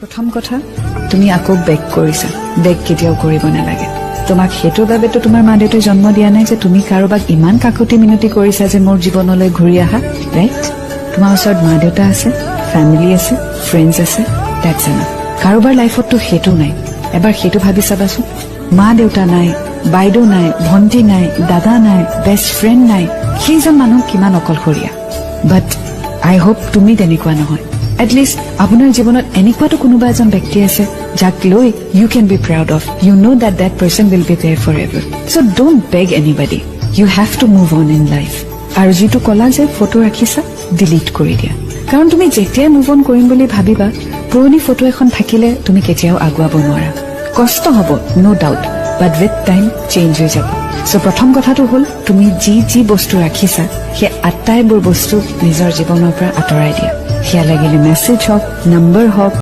প্ৰথম কথা তুমি আকৌ বেক কৰিছা বেক কেতিয়াও কৰিব নালাগে তোমাক হেতুৰ বাবেতো তোমাৰ মা দেউতাই জন্ম দিয়া নাই যে তুমি কাৰোবাক ইমান কাকতি মিনতি কৰিছা যে মোৰ জীৱনলৈ ঘূৰি আহা ৰাইট তোমাৰ ওচৰত মা দেউতা আছে ফ্যামিলি আছে ফ্ৰেণ্ডছ আছে দ্যাটছ এনাফ কাৰোবাৰ লাইফততো হেতু নাই এবাৰ হেতু ভাবি চাবাচোন মা দেউতা নাই বাইদেউ নাই ভণ্টি নাই দাদা নাই বেষ্ট ফ্ৰেণ্ড নাই সেইজন মানুহ কিমান অকলশৰীয়া বাট আই হোপ তুমি তেনেকুৱা নহয় এটলিষ্ট আপোনাৰ জীৱনত এনেকুৱাটো কোনোবা এজন ব্যক্তি আছে যাক লৈ you can be proud of you know that that person will be there forever so don't beg anybody you have to move on in life আৰু যিটো কলা যে ফটো ৰাখিছা ডিলিট কৰি দিয়া কাৰণ তুমি যেতিয়াই মুভ অন কৰিম বুলি ভাবিবা পুৰণি ফটো এখন থাকিলে তুমি কেতিয়াও আগুৱাব নোৱাৰা কষ্ট হ'ব no doubt but with time change হৈ যাব সো প্ৰথম কথাটো হ'ল তুমি যি বস্তু ৰাখিছা সেই আটাইবোৰ বস্তু নিজৰ জীৱনৰ পৰা আঁতৰাই দিয়া সেয়া লাগিলে মেছেজ হওক নম্বৰ হওক